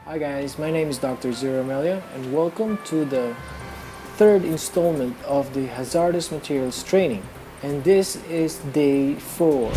Hi guys, my name is Dr. Zero Amelia and welcome to the third installment of the hazardous materials training, and this is day 4.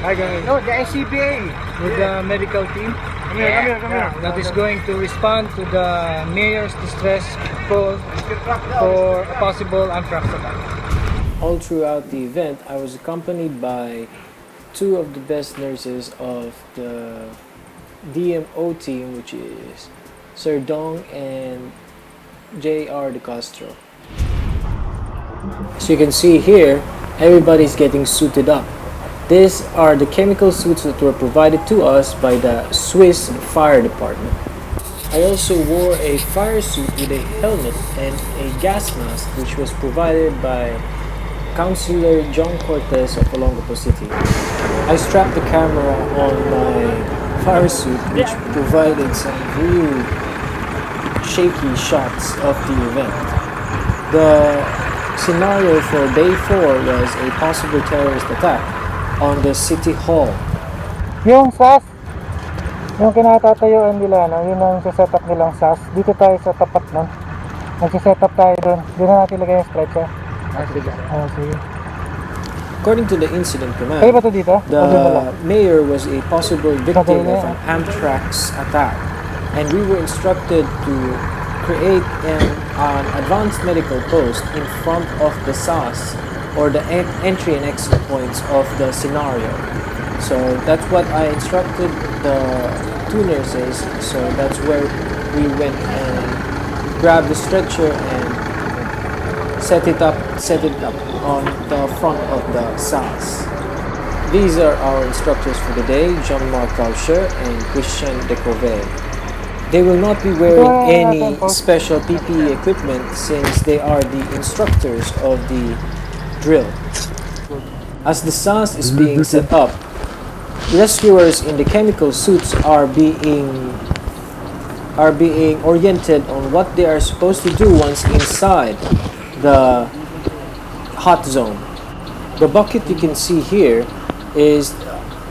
Hi guys. No, the SCBA. With the medical team. Come here. That is going to respond to the mayor's distress call for a possible anthrax attack. All throughout the event, I was accompanied by two of the best nurses of the DMO team, which is Sir Dong and JR De Castro. As you can see here, everybody's getting suited up. These are the chemical suits that were provided to us by the Swiss Fire Department. I also wore a fire suit with a helmet and a gas mask, which was provided by Councilor John Cortez of Olongapo City. I strapped the camera on my fire suit, which provided some real shaky shots of the event. The scenario for day 4 was a possible terrorist attack on the City Hall. Yung SAS, yung kinatatayuan nila, no? Yun ang set-up nilang SAS. Dito tayo sa tapat nun. Nag-set up tayo dun. Doon na natin lagay yung stretcher. Sige. According to the incident command, Kayo ba ito dito? the mayor was a possible victim of an Anthrax attack, and we were instructed to create an advanced medical post in front of the SAS, or the entry and exit points of the scenario. So that's what I instructed the two nurses. So that's where we went and grabbed the stretcher and set it up on the front of the SAS. These are our instructors for the day, Jean-Marc Caucher and Christian Decove. They will not be wearing any special PPE equipment since they are the instructors of the drill. As the SAS is being set up, rescuers in the chemical suits are being oriented on what they are supposed to do once inside the hot zone. The bucket you can see here is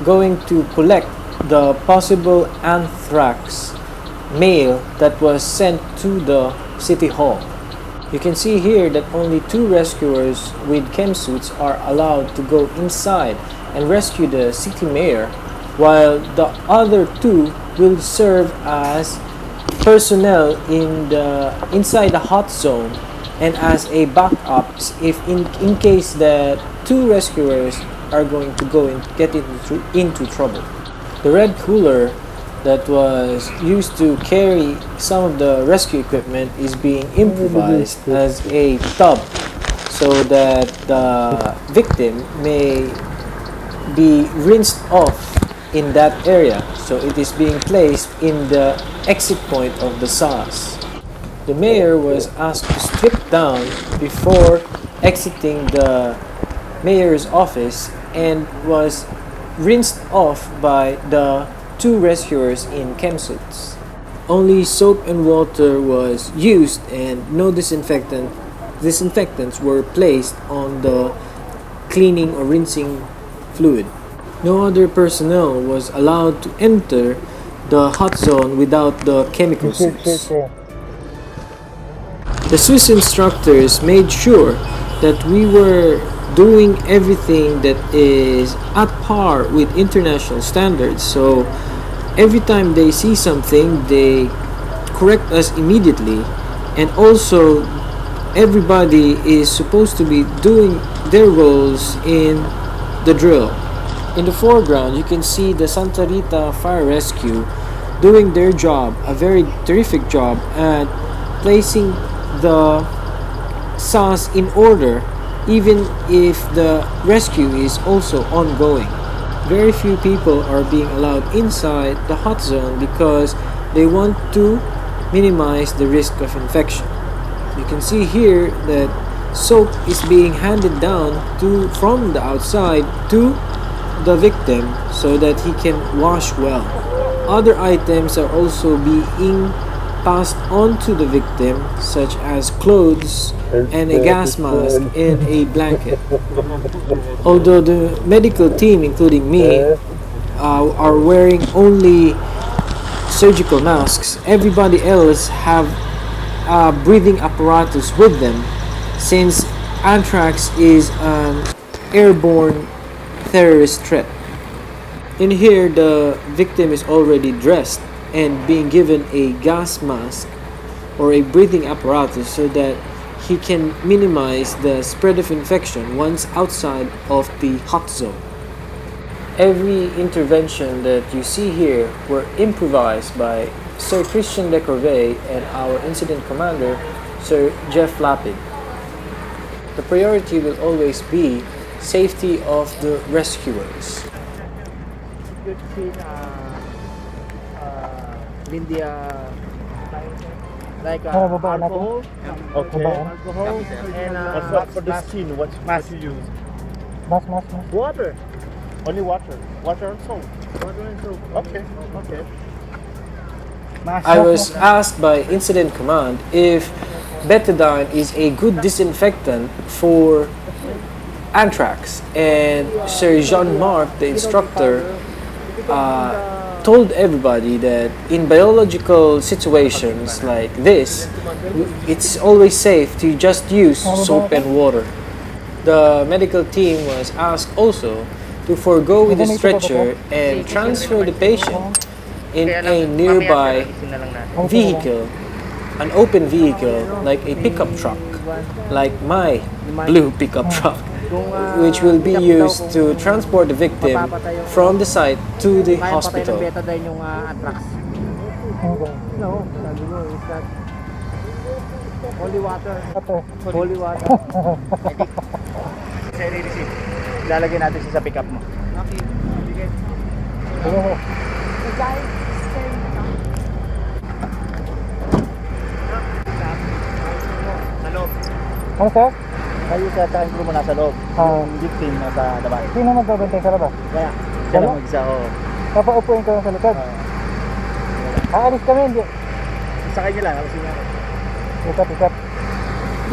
going to collect the possible anthrax mail that was sent to the City Hall. You can see here that only 2 rescuers with chem suits are allowed to go inside and rescue the city mayor, while the other 2 will serve as personnel inside the hot zone and as a backups if in case that 2 rescuers are going to go and get into trouble. The red cooler that was used to carry some of the rescue equipment is being improvised as a tub so that the victim may be rinsed off in that area. So it is being placed in the exit point of the SAS. The mayor was asked to strip down before exiting the mayor's office and was rinsed off by the 2 rescuers in chem suits. Only soap and water was used and no disinfectants were placed on the cleaning or rinsing fluid. No other personnel was allowed to enter the hot zone without the chemical suits. The Swiss instructors made sure that we were doing everything that is at par with international standards. So every time they see something, they correct us immediately, and also everybody is supposed to be doing their roles in the drill. In the foreground, you can see the Santa Rita Fire Rescue doing their job, a very terrific job at placing the SAS in order, even if the rescue is also ongoing. Very few people are being allowed inside the hot zone because they want to minimize the risk of infection. You can see here that soap is being handed down from the outside to the victim so that he can wash well. Other items are also being passed on to the victim, such as clothes and a gas mask and a blanket. Although the medical team, including me, are wearing only surgical masks, everybody else have a breathing apparatus with them, since anthrax is an airborne terrorist threat. In here, the victim is already dressed and being given a gas mask or a breathing apparatus so that he can minimize the spread of infection once outside of the hot zone. Every intervention that you see here were improvised by Sir Christian Lecorvey and our incident commander, Sir Jeff Lapid. The priority will always be safety of the rescuers. Good seen India like babaan natin. alcohol. Okay. Alcohol and For the skin, what you use? Mas. Water. Only water. Water and salt. water and soap. Okay. Okay. I was asked by Incident Command if betadine is a good disinfectant for anthrax, and Sir Jean-Marc, the instructor, told everybody that in biological situations like this, it's always safe to just use soap and water. The medical team was asked also to forego with the stretcher and transfer the patient in a nearby vehicle, an open vehicle like a pickup truck, like my blue pickup truck, which will be used to transport the victim from the site to the hospital. Betadine yung anthrax. Okay. No, sabi mo is that holy water. Ate. Holy water. Seri receipt. Ilalagay natin siya sa pickup mo. Okay. Sige. Sige. Sa loob. Ano sir? Kayo sa time crew mo nasa loob. Ah. Yung victim nasa labas. Sino magbabantay sa labas? Kaya, siya lang mag-isa. Oo. Papaupuin ko lang sa likod. Aalis kami, hindi. Sa kanya lang. Alisin niya ako. Ikat.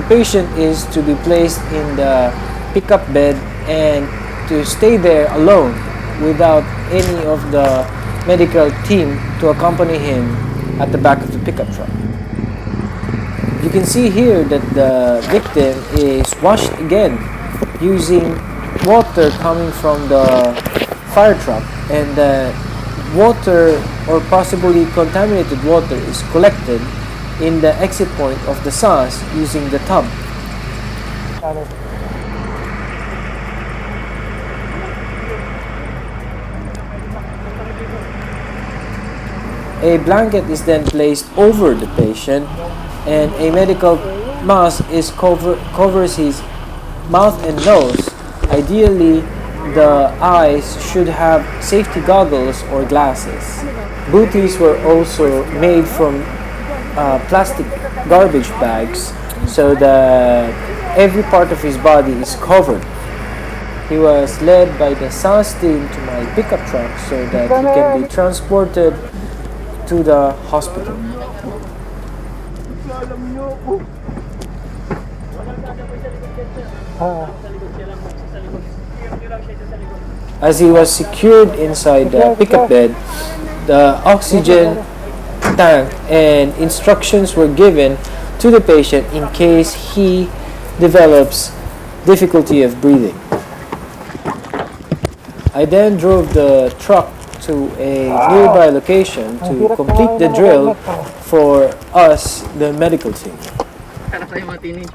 The patient is to be placed in the pickup bed and to stay there alone without any of the medical team to accompany him at the back of the pickup truck. You can see here that the victim is washed again using water coming from the fire truck, and the water or possibly contaminated water is collected in the exit point of the SAS using the tub. Aalis. A blanket is then placed over the patient, and a medical mask is covers his mouth and nose. Ideally, the eyes should have safety goggles or glasses. Booties were also made from plastic garbage bags so that every part of his body is covered. He was led by the SAS team to my pickup truck so that he can be transported to the hospital. As he was secured inside the pickup bed, the oxygen tank and instructions were given to the patient in case he develops difficulty of breathing. I then drove the truck to a nearby location to complete the drill for us, the medical team. Sana tayo matinig.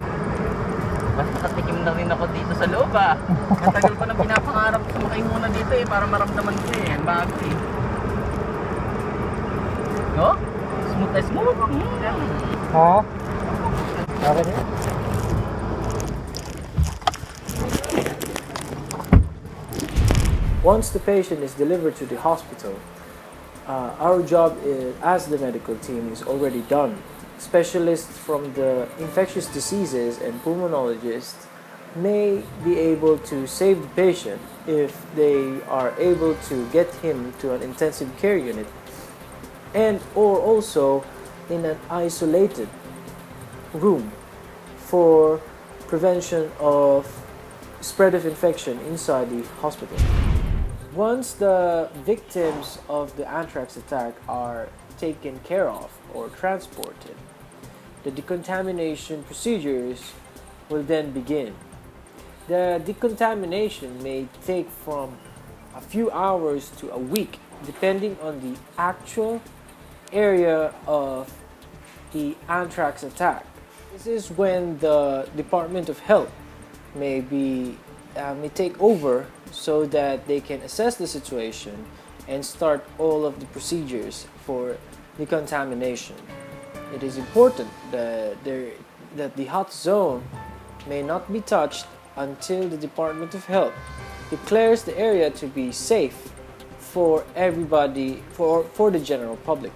Mas nakatikim na rin ako dito sa loob ah. Matagal ko nang pinapangarap ko sumakay muna dito eh para maramdaman ko eh. Ang bago eh. No? Smooth na smooth. Ha? Okay. Once the patient is delivered to the hospital, our job as the medical team is already done. Specialists from the infectious diseases and pulmonologists may be able to save the patient if they are able to get him to an intensive care unit, and or also in an isolated room for prevention of spread of infection inside the hospital. Once the victims of the anthrax attack are taken care of or transported, the decontamination procedures will then begin. The decontamination may take from a few hours to a week, depending on the actual area of the anthrax attack. This is when the Department of Health may take over so that they can assess the situation and start all of the procedures for decontamination. It is important that the hot zone may not be touched until the Department of Health declares the area to be safe for everybody, for the general public.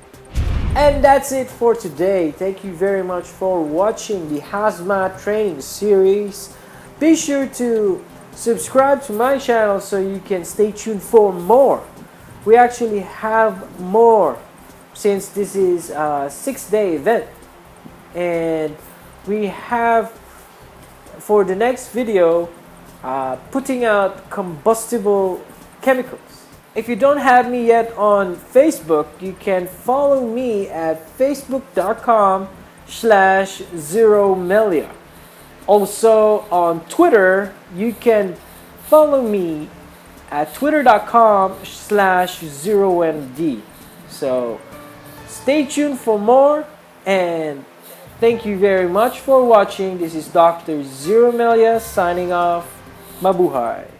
And that's it for today. Thank you very much for watching the HAZMAT training series. Be sure to subscribe to my channel so you can stay tuned for more. We actually have more, since this is a 6-day event, and we have, for the next video, putting out combustible chemicals. If you don't have me yet on Facebook, you can follow me at facebook.com/zeromelia. Also on Twitter, you can follow me at twitter.com/zeromd. So stay tuned for more, and thank you very much for watching. This is Dr. Zeromelia signing off. Mabuhay.